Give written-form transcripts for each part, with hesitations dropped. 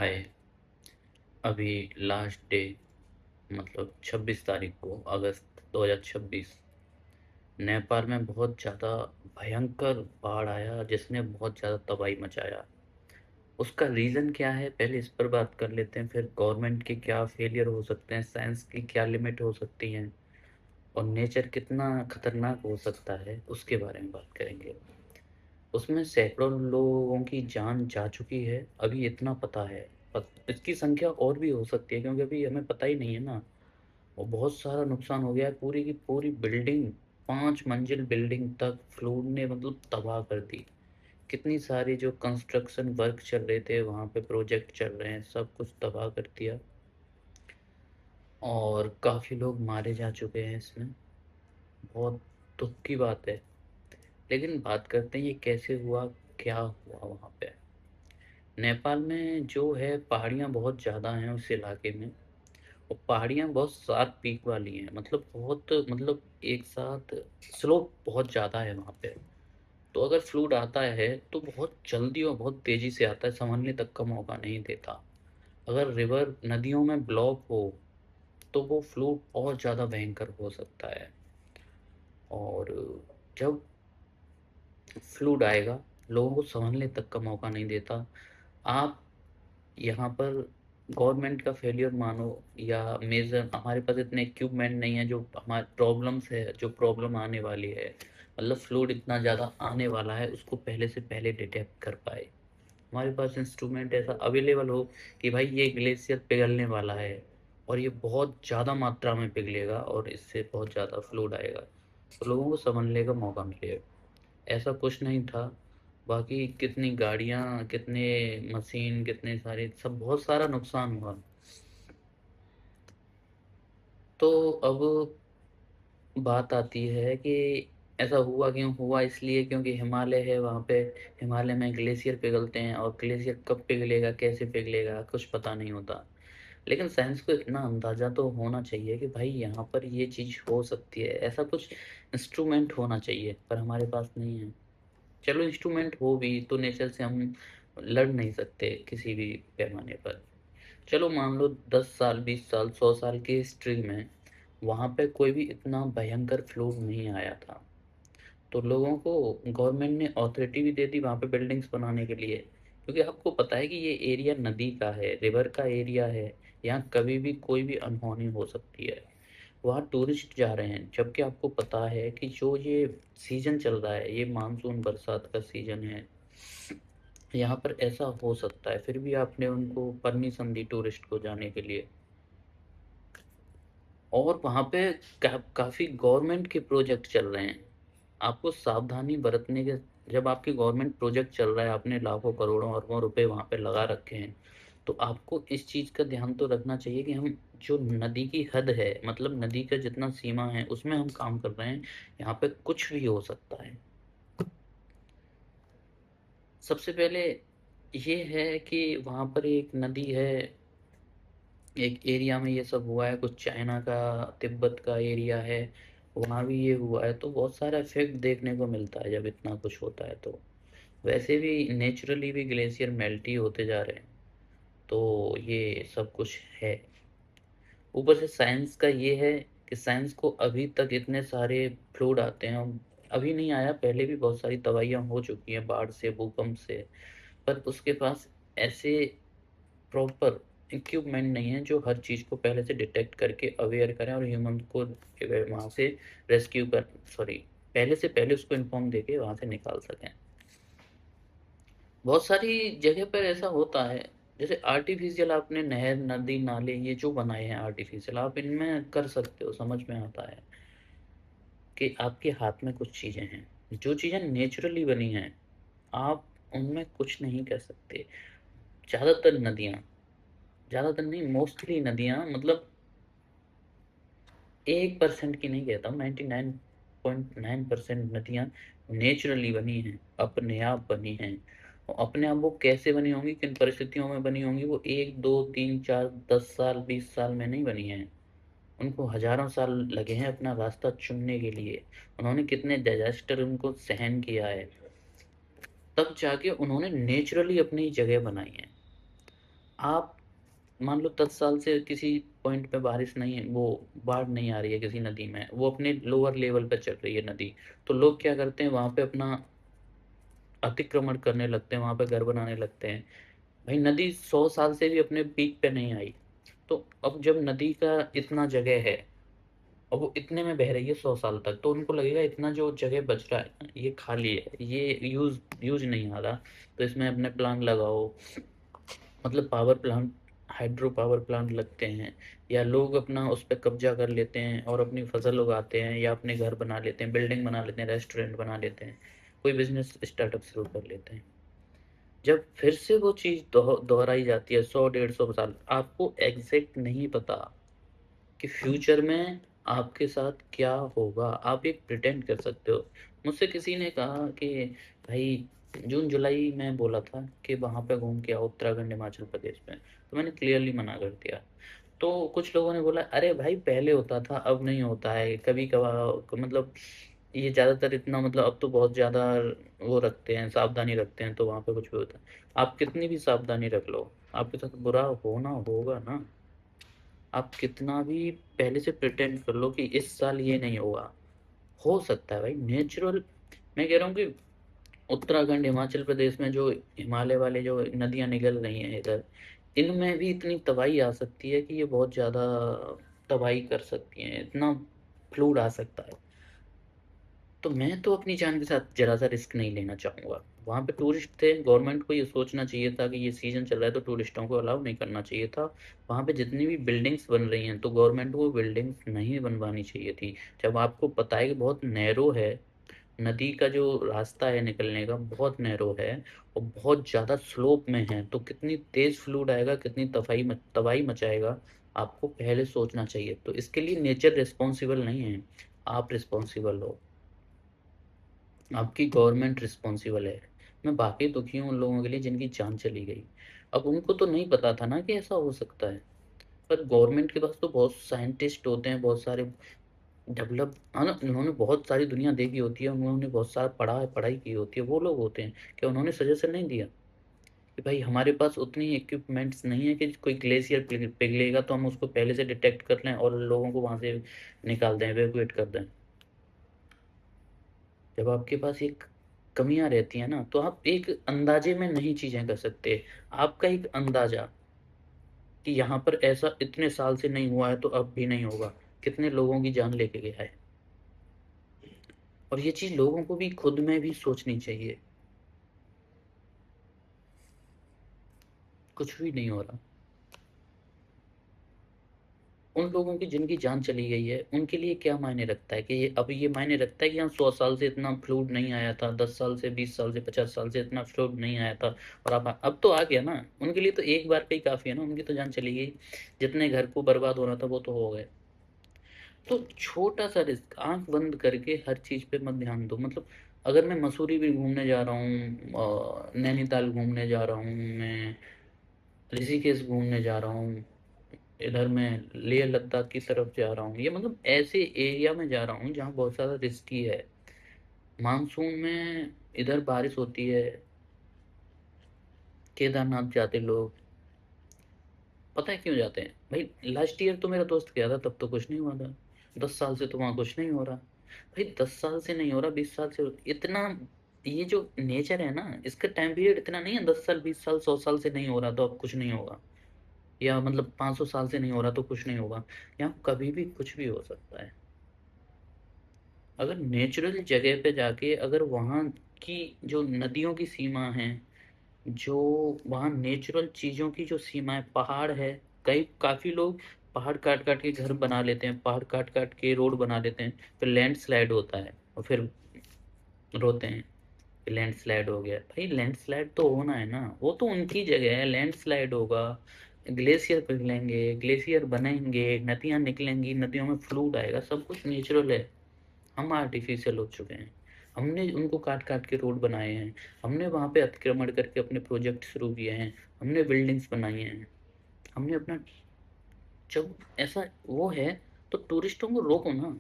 हाय। अभी last day मतलब 26 तारीख को अगस्त 2026 नेपाल में बहुत ज़्यादा भयंकर बाढ़ आया जिसने बहुत ज़्यादा तबाही मचाया। उसका रीज़न क्या है पहले इस पर बात कर लेते हैं, फिर गवर्नमेंट के क्या फेलियर हो सकते हैं, साइंस की क्या लिमिट हो सकती हैं और नेचर कितना खतरनाक हो सकता है उसके बारे में बात करेंगे। उसमें सैकड़ों लोगों की जान जा चुकी है, अभी इतना पता है। इसकी संख्या और भी हो सकती है क्योंकि अभी हमें पता ही नहीं है ना। और बहुत सारा नुकसान हो गया है, पूरी की पूरी बिल्डिंग, 5 मंजिल बिल्डिंग तक फ्लड ने मतलब तबाह कर दी। कितनी सारी जो कंस्ट्रक्शन वर्क चल रहे थे, वहाँ पे प्रोजेक्ट चल रहे हैं, सब कुछ तबाह कर दिया और काफ़ी लोग मारे जा चुके हैं इसमें। बहुत दुःख की बात है। लेकिन बात करते हैं ये कैसे हुआ, क्या हुआ वहाँ पे। नेपाल में जो है पहाड़ियाँ बहुत ज़्यादा हैं उस इलाके में, और पहाड़ियाँ बहुत शार्प पीक वाली हैं, मतलब बहुत मतलब एक साथ स्लोप बहुत ज़्यादा है वहाँ पे। तो अगर फ्लूड आता है तो बहुत जल्दी और बहुत तेज़ी से आता है, संभलने तक का मौका नहीं देता। अगर रिवर नदियों में ब्लॉक हो तो वो फ्लूड और ज़्यादा भयंकर हो सकता है। और जब फ्लूड आएगा, लोगों को संभलने तक का मौका नहीं देता। आप यहाँ पर गवर्नमेंट का फेलियर मानो या मेजर, हमारे पास इतने इक्विपमेंट नहीं है, जो हमारे प्रॉब्लम्स है, जो प्रॉब्लम आने वाली है, मतलब फ्लूड इतना ज़्यादा आने वाला है, उसको पहले से पहले डिटेक्ट कर पाए। हमारे पास इंस्ट्रूमेंट ऐसा अवेलेबल हो कि भाई ये ग्लेशियर पिघलने वाला है और ये बहुत ज़्यादा मात्रा में पिघलेगा और इससे बहुत ज़्यादा फ्लूड आएगा, तो लोगों को समझने का मौका मिलेगा। ऐसा कुछ नहीं था। बाकी कितनी गाड़ियाँ, कितने मशीन, कितने सारे सब बहुत सारा नुकसान हुआ। तो अब बात आती है कि ऐसा हुआ क्यों हुआ, इसलिए क्योंकि हिमालय है वहाँ पे। हिमालय में ग्लेशियर पिघलते हैं और ग्लेशियर कब पिघलेगा, कैसे पिघलेगा, कुछ पता नहीं होता। लेकिन साइंस को इतना अंदाज़ा तो होना चाहिए कि भाई यहाँ पर ये चीज़ हो सकती है, ऐसा कुछ इंस्ट्रूमेंट होना चाहिए, पर हमारे पास नहीं है। चलो इंस्ट्रूमेंट हो भी तो नेचर से हम लड़ नहीं सकते किसी भी पैमाने पर। चलो मान लो 10 साल, 20 साल, 100 साल की हिस्ट्री में वहाँ पे कोई भी इतना भयंकर फ्लूड नहीं आया था। तो लोगों को गवर्नमेंट ने अथॉरिटी भी दे दी वहाँ पे बिल्डिंग्स बनाने के लिए, क्योंकि आपको पता है कि ये एरिया नदी का है, रिवर का एरिया है। यहाँ कभी भी कोई भी अनहोनी हो सकती है। वहाँ टूरिस्ट जा रहे हैं, जबकि आपको पता है कि जो ये सीज़न चल रहा है, ये मानसून बरसात का सीज़न है। यहाँ पर ऐसा हो सकता है, फिर भी आपने उनको परमिशन दी टूरिस्ट को जाने के लिए। और वहाँ पे काफ़ी गवर्नमेंट के प्रोजेक्ट चल रहे हैं। आपको सावधानी बरतने के, जब आपकी गवर्नमेंट प्रोजेक्ट चल रहा है, आपने लाखों, करोड़ों, अरबों रुपए वहाँ पे लगा रखे हैं, तो आपको इस चीज़ का ध्यान तो रखना चाहिए कि हम जो नदी की हद है, मतलब नदी का जितना सीमा है, उसमें हम काम कर रहे हैं। यहाँ पे कुछ भी हो सकता है। सबसे पहले ये है कि वहाँ पर एक नदी है, एक एरिया में ये सब हुआ है, कुछ चाइना का, तिब्बत का एरिया है, वहाँ भी ये हुआ है, तो बहुत सारा इफेक्ट देखने को मिलता है जब इतना कुछ होता है। तो वैसे भी नेचुरली भी ग्लेशियर मेल्ट ही होते जा रहे हैं, तो ये सब कुछ है। ऊपर से साइंस का ये है कि साइंस को अभी तक इतने सारे फ्लूड आते हैं, अभी नहीं आया, पहले भी बहुत सारी तबाहियां हो चुकी हैं, बाढ़ से, भूकंप से, पर उसके पास ऐसे प्रॉपर इक्विपमेंट नहीं है जो हर चीज़ को पहले से डिटेक्ट करके अवेयर करें और ह्यूमन को वहाँ से रेस्क्यू कर, सॉरी, पहले से पहले उसको इन्फॉर्म देके वहाँ से निकाल सकें। बहुत सारी जगह पर ऐसा होता है, जैसे आर्टिफिशियल आपने नहर, नदी, नाले ये जो बनाए हैं आर्टिफिशियल, आप इनमें कर सकते हो, समझ में आता है कि आपके हाथ में कुछ चीज़ें हैं। जो चीज़ें नेचुरली बनी हैं, आप उनमें कुछ नहीं कर सकते। ज़्यादातर नदियाँ, ज़्यादातर नहीं, मोस्टली नदियाँ, मतलब 1% की नहीं कहता हूँ, 99.9% नदियाँ नेचुरली बनी हैं, अपने आप बनी हैं। और अपने आप वो कैसे बनी होंगी, किन परिस्थितियों में बनी होंगी, वो 1, 2, 3, 4, 10 साल, 20 साल में नहीं बनी हैं। उनको हज़ारों साल लगे हैं अपना रास्ता चुनने के लिए। उन्होंने कितने डिज़ास्टर उनको सहन किया है, तब जाके उन्होंने नेचुरली अपनी जगह बनाई है। आप मान लो 10 साल से किसी पॉइंट पे बारिश नहीं है, वो बाढ़ नहीं आ रही है किसी नदी में, वो अपने लोअर लेवल पे चल रही है नदी, तो लोग क्या करते हैं, वहाँ पे अपना अतिक्रमण करने लगते हैं, वहाँ पे घर बनाने लगते हैं। भाई नदी 100 साल से भी अपने पीक पे नहीं आई, तो अब जब नदी का इतना जगह है और वो इतने में बह रही है 100 साल तक, तो उनको लगेगा इतना जो जगह बच रहा है ये खाली है, ये यूज यूज नहीं आ रहा, तो इसमें अपने प्लांट लगाओ। मतलब power plant, hydro power plant लगते हैं, या लोग अपना उस पर कब्जा कर लेते हैं और अपनी फसल उगाते हैं, या अपने घर बना लेते हैं, बिल्डिंग बना लेते हैं, रेस्टोरेंट बना लेते हैं, कोई बिजनेस स्टार्टअप शुरू कर लेते हैं। जब फिर से वो चीज़ दोहराई जाती है 100 150 साल, आपको एग्जैक्ट नहीं पता कि फ्यूचर में आपके साथ क्या होगा। आप एक प्रिटेंड कर सकते हो। मुझसे किसी ने कहा कि भाई जून जुलाई में बोला था कि वहाँ पे घूम के आओ उत्तराखंड हिमाचल प्रदेश में, तो मैंने क्लियरली मना कर दिया। तो कुछ लोगों ने बोला अरे भाई पहले होता था अब नहीं होता है, कभी कभार मतलब ये ज़्यादातर इतना मतलब अब तो बहुत ज़्यादा वो रखते हैं, सावधानी रखते हैं, तो वहाँ पे कुछ भी होता है। आप कितनी भी सावधानी रख लो, आपके साथ बुरा होना होगा ना। आप कितना भी पहले से प्रिटेंड कर लो कि इस साल ये नहीं होगा, हो सकता है भाई नेचुरल। मैं कह रहा हूँ कि उत्तराखंड हिमाचल प्रदेश में जो हिमालय वाले जो नदियाँ निकल रही हैं इधर, इनमें भी इतनी तबाही आ सकती है कि ये बहुत ज़्यादा तबाही कर सकती हैं, इतना फ्लूड आ सकता है। तो मैं तो अपनी जान के साथ जरा सा रिस्क नहीं लेना चाहूँगा। वहाँ पे टूरिस्ट थे, गवर्नमेंट को ये सोचना चाहिए था कि ये सीज़न चल रहा है तो टूरिस्टों को अलाउ नहीं करना चाहिए था। वहाँ पे जितनी भी बिल्डिंग्स बन रही हैं तो गवर्नमेंट को बिल्डिंग्स नहीं बनवानी चाहिए थी। जब आपको पता है कि बहुत नैरो है, नदी का जो रास्ता है निकलने का बहुत नैरो है और बहुत ज़्यादा स्लोप में है, तो कितनी तेज़ फ्लूड आएगा, कितनी तबाही मचाएगा, आपको पहले सोचना चाहिए। तो इसके लिए नेचर रिस्पॉन्सिबल नहीं है, आप रिस्पॉन्सिबल हो, आपकी गवर्नमेंट रिस्पॉन्सिबल है। मैं बाकी दुखी हूँ उन लोगों के लिए जिनकी जान चली गई। अब उनको तो नहीं पता था ना कि ऐसा हो सकता है, पर गवर्नमेंट के पास तो बहुत साइंटिस्ट होते हैं, बहुत सारे डेवलप है ना, उन्होंने बहुत सारी दुनिया देखी होती है, उन्होंने बहुत सारा पढ़ाई की होती है, वो लोग होते हैं। क्या उन्होंने सजेशन नहीं दिया कि भाई हमारे पास उतनी इक्विपमेंट्स नहीं है कि कोई ग्लेशियर पिघलेगा तो हम उसको पहले से डिटेक्ट कर लें और लोगों को वहां से निकाल दें, एवेकुएट कर दें। जब आपके पास एक कमियां रहती हैं ना, तो आप एक अंदाजे में नहीं चीजें कर सकते। आपका एक अंदाजा कि यहाँ पर ऐसा इतने साल से नहीं हुआ है तो अब भी नहीं होगा, कितने लोगों की जान लेके गया है। और ये चीज लोगों को भी खुद में भी सोचनी चाहिए। कुछ भी नहीं हो रहा। उन लोगों की जिनकी जान चली गई है उनके लिए क्या मायने रखता है कि ये अब ये मायने रखता है कि यहाँ 100 साल से इतना फ्लूड नहीं आया था, 10 साल से, 20 साल से, 50 साल से इतना फ्लूड नहीं आया था, और अब तो आ गया ना। उनके लिए तो एक बार का ही काफी है ना, उनकी तो जान चली गई। जितने घर को बर्बाद होना था वो तो हो गए। तो छोटा सा रिस्क, आंख बंद करके हर चीज पे मत ध्यान दो। मतलब अगर मैं मसूरी भी घूमने जा रहा हूँ, नैनीताल घूमने जा रहा हूँ, मैं ऋषिकेश घूमने जा रहा हूँ, इधर मैं लेह लद्दाख की तरफ जा रहा हूँ, ये मतलब ऐसे एरिया में जा रहा हूँ जहाँ बहुत ज़्यादा रिस्की है। मानसून में इधर बारिश होती है, केदारनाथ जाते लोग, पता है क्यों जाते हैं भाई? लास्ट ईयर तो मेरा दोस्त गया था, तब तो कुछ नहीं हुआ था। 10 साल से तो वहाँ कुछ नहीं हो रहा। भाई 10 साल से नहीं हो रहा, 20 साल से इतना, ये जो नेचर है ना इसका टाइम पीरियड इतना नहीं है। 10 साल, 20 साल, 100 साल से नहीं हो रहा तो अब कुछ नहीं होगा, या मतलब 500 साल से नहीं हो रहा तो कुछ नहीं होगा। यहाँ कभी भी कुछ भी हो सकता है। अगर नेचुरल जगह पे जाके, अगर वहाँ की जो नदियों की सीमा है, जो वहाँ नेचुरल चीज़ों की जो सीमा है, पहाड़ है, कई काफ़ी लोग पहाड़ काट काट के घर बना लेते हैं, पहाड़ काट काट के रोड बना लेते हैं, फिर लैंडस्लाइड होता है और फिर रोते हैं कि लैंडस्लाइड हो गया। भाई लैंडस्लाइड तो होना है ना, वो तो उनकी जगह है, लैंडस्लाइड होगा, ग्लेशियर पिघलेंगे, ग्लेशियर बनेंगे, नदियाँ निकलेंगी, नदियों में फ्लूड आएगा, सब कुछ नेचुरल है। हम आर्टिफिशियल हो चुके हैं, हमने उनको काट काट के रोड बनाए हैं, हमने वहाँ पे अतिक्रमण करके अपने प्रोजेक्ट शुरू किए हैं, हमने बिल्डिंग्स बनाई हैं, हमने अपना, जब ऐसा वो है तो टूरिस्टों को रोको ना।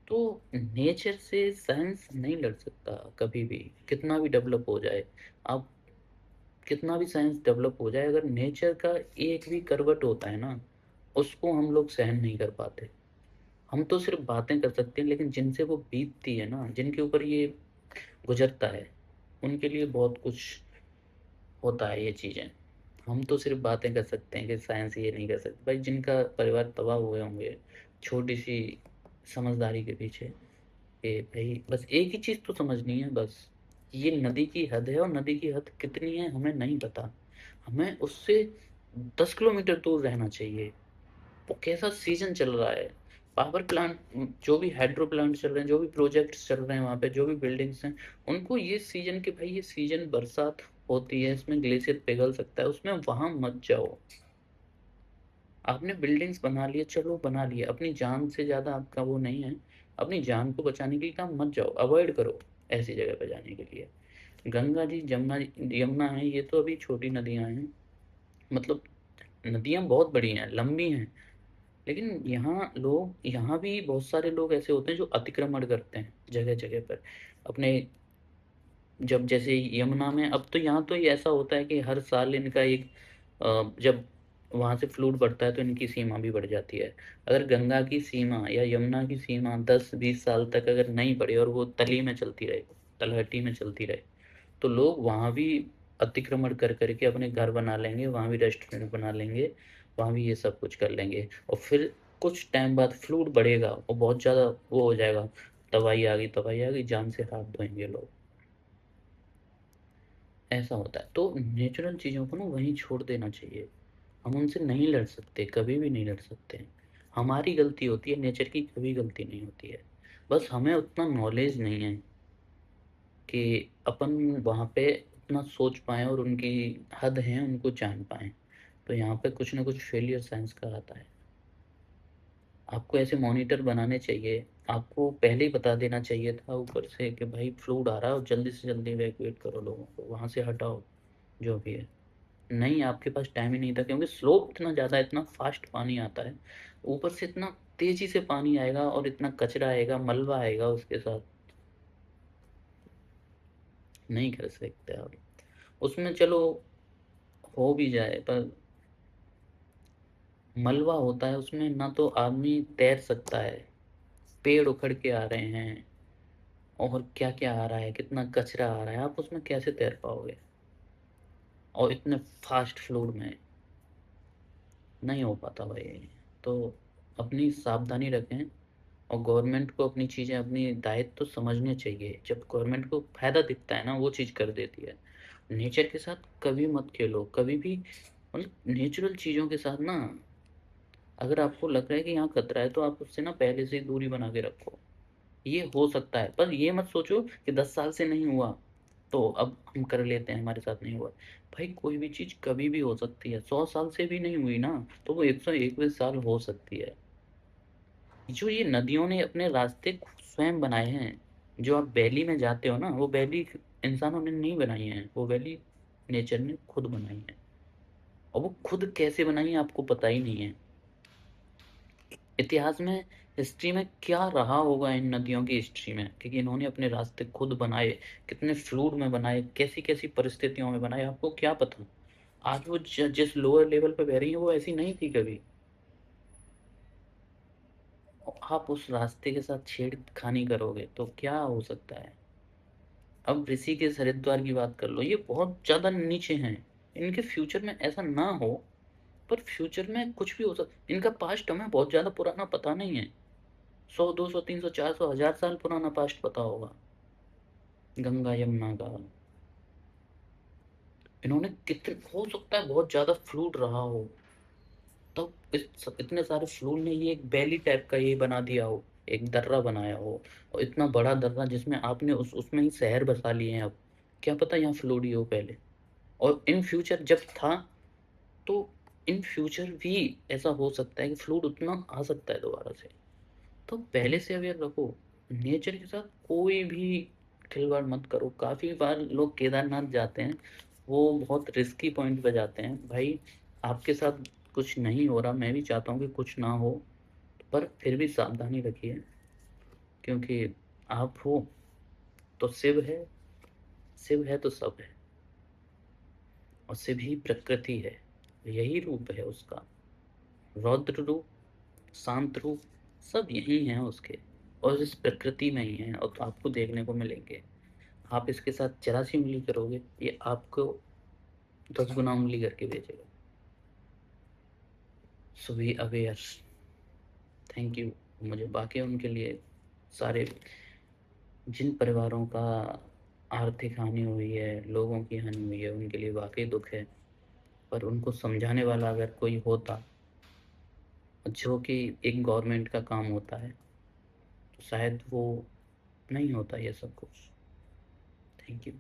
तो नेचर से साइंस नहीं लड़ सकता कभी भी, कितना भी डेवलप हो जाए। आप कितना भी साइंस डेवलप हो जाए, अगर नेचर का एक भी करवट होता है ना, उसको हम लोग सहन नहीं कर पाते। हम तो सिर्फ बातें कर सकते हैं, लेकिन जिनसे वो बीतती है ना, जिनके ऊपर ये गुजरता है, उनके लिए बहुत कुछ होता है ये चीज़ें। हम तो सिर्फ बातें कर सकते हैं कि साइंस ये नहीं कर सकती। भाई जिनका परिवार तबाह हुए होंगे छोटी सी समझदारी के पीछे, कि भाई बस एक ही चीज़ तो समझनी है, बस ये नदी की हद है और नदी की हद कितनी है हमें नहीं पता। हमें उससे 10 किलोमीटर दूर रहना चाहिए। वो कैसा सीजन चल रहा है, पावर प्लांट, जो भी हाइड्रो प्लांट चल रहे हैं, जो भी प्रोजेक्ट्स चल रहे हैं वहाँ पे, जो भी बिल्डिंग्स हैं, उनको ये सीजन के भाई ये सीजन बरसात होती है, इसमें ग्लेशियर पिघल सकता है, उसमें वहां मत जाओ। आपने बिल्डिंग्स बना लिए, चलो बना लिए, अपनी जान से ज्यादा आपका वो नहीं है। अपनी जान को बचाने के लिए काम मत जाओ, अवॉइड करो ऐसी जगह पे जाने के लिए। गंगा जी, जमुना, यमुना है, ये तो अभी छोटी नदियां हैं। मतलब नदियां बहुत बड़ी हैं, लंबी हैं, लेकिन यहाँ भी बहुत सारे लोग ऐसे होते हैं जो अतिक्रमण करते हैं जगह जगह पर अपने। जब जैसे यमुना में, अब तो यहाँ तो ये ऐसा होता है कि हर साल इनका एक जब वहां से फ्लूड बढ़ता है तो इनकी सीमा भी बढ़ जाती है। अगर गंगा की सीमा या यमुना की सीमा 10-20 साल तक अगर नहीं बढ़े और वो तली में चलती रहे, तलहटी में चलती रहे, तो लोग वहां भी अतिक्रमण कर करके अपने घर बना लेंगे, वहां भी रेस्टोरेंट बना लेंगे, वहां भी ये सब कुछ कर लेंगे, और फिर कुछ टाइम बाद फ्लूड बढ़ेगा और बहुत ज्यादा वो हो जाएगा, तबाही आ गई, तबाही आ गई, जान से हाथ धोएंगे लोग। ऐसा होता है, तो नेचुरल चीज़ों को ना वहीं छोड़ देना चाहिए। हम उनसे नहीं लड़ सकते, कभी भी नहीं लड़ सकते। हमारी गलती होती है, नेचर की कभी गलती नहीं होती है। बस हमें उतना नॉलेज नहीं है कि अपन वहाँ पे उतना सोच पाएँ और उनकी हद है उनको जान पाएँ। तो यहाँ पे कुछ ना कुछ फेलियर साइंस का आता है। आपको ऐसे मॉनिटर बनाने चाहिए, आपको पहले ही बता देना चाहिए था ऊपर से कि भाई फ्लूड आ रहा है और जल्दी से जल्दी इवैक्यूएट करो लोगों को, वहाँ से हटाओ जो भी है। नहीं, आपके पास टाइम ही नहीं था, क्योंकि स्लोप इतना ज़्यादा, इतना फास्ट पानी आता है, ऊपर से इतना तेजी से पानी आएगा और इतना कचरा आएगा, मलबा आएगा उसके साथ, नहीं कर सकते आप। उसमें चलो हो भी जाए, पर मलबा होता है उसमें, ना तो आदमी तैर सकता है, पेड़ उखड़ के आ रहे हैं, और क्या क्या आ रहा है, कितना कचरा आ रहा है, आप उसमें कैसे तैर पाओगे, और इतने फास्ट फ्लोड में नहीं हो पाता भाई। तो अपनी सावधानी रखें, और गवर्नमेंट को अपनी चीज़ें, अपनी दायित्व तो समझने चाहिए। जब गवर्नमेंट को फायदा दिखता है ना, वो चीज़ कर देती है। नेचर के साथ कभी मत खेलो, कभी भी। मतलब नेचुरल चीज़ों के साथ ना, अगर आपको लग रहा है कि यहाँ खतरा है, तो आप उससे ना पहले से ही दूरी बना के रखो। ये हो सकता है, पर ये मत सोचो कि 10 साल से नहीं हुआ तो अब हम कर लेते हैं, हमारे साथ नहीं हुआ। भाई कोई भी चीज़ कभी भी हो सकती है, 100 साल से भी नहीं हुई ना, तो वो 121 साल हो सकती है। जो ये नदियों ने अपने रास्ते खुद स्वयं बनाए हैं, जो आप वैली में जाते हो ना, वो वैली इंसानों ने नहीं बनाई है, वो वैली नेचर ने खुद बनाई है। और वो खुद कैसे बनाई है आपको पता ही नहीं है। इतिहास में, हिस्ट्री में क्या रहा होगा इन नदियों की हिस्ट्री में, क्योंकि इन्होंने अपने रास्ते खुद बनाए, कितने फ्लूड में बनाए, कैसी कैसी परिस्थितियों में बनाए, आपको क्या पता। आज वो जिस लोअर लेवल पे बह रही है, वो ऐसी नहीं थी कभी। आप उस रास्ते के साथ छेड़खानी करोगे तो क्या हो सकता है। अब ऋषिकेश हरिद्वार की बात कर लो, ये बहुत ज्यादा नीचे हैं। इनके फ्यूचर में ऐसा ना हो, पर फ्यूचर में कुछ भी हो सकता। इनका पास्ट हमें बहुत ज्यादा पुराना पता नहीं है, 100, 200, 300, 400, 1000 साल पुराना पास्ट पता होगा गंगा यमुना का। इन्होंने कितने, हो सकता है बहुत ज्यादा फ्लूड रहा हो, तब इतने सारे फ्लूड ने ये एक वैली टाइप का ये बना दिया हो, एक दर्रा बनाया हो, और इतना बड़ा दर्रा जिसमें आपने उसमें ही शहर बसा लिए हैं। अब क्या पता यहाँ फ्लूड ही हो पहले, और इन फ्यूचर जब था, तो इन फ्यूचर भी ऐसा हो सकता है कि फ्लूड उतना आ सकता है दोबारा से। तो पहले से अवेयर रखो, नेचर के साथ कोई भी खिलवाड़ मत करो। काफी बार लोग केदारनाथ जाते हैं, वो बहुत रिस्की पॉइंट पे जाते हैं। भाई आपके साथ कुछ नहीं हो रहा, मैं भी चाहता हूँ कि कुछ ना हो, पर फिर भी सावधानी रखिए, क्योंकि आप हो तो शिव है, शिव है तो सब है। से भी प्रकृति है, यही रूप है उसका। रौद्र रूप, शांत रूप सब यही हैं उसके, और इस प्रकृति में ही हैं, और तो आपको देखने को मिलेंगे। आप इसके साथ ज़रा-सी उँगली करोगे, ये आपको 10 गुना उँगली करके भेजेगा। सो बी अवेयर। Thank you. मुझे बाकी उनके लिए सारे जिन परिवारों का आर्थिक हानि हुई है, लोगों की हानि हुई है, उनके लिए वाक़ई दुःख है। पर उनको समझाने वाला अगर कोई होता, जो कि एक गवर्नमेंट का काम होता है, तो शायद वो नहीं होता ये सब कुछ। Thank you.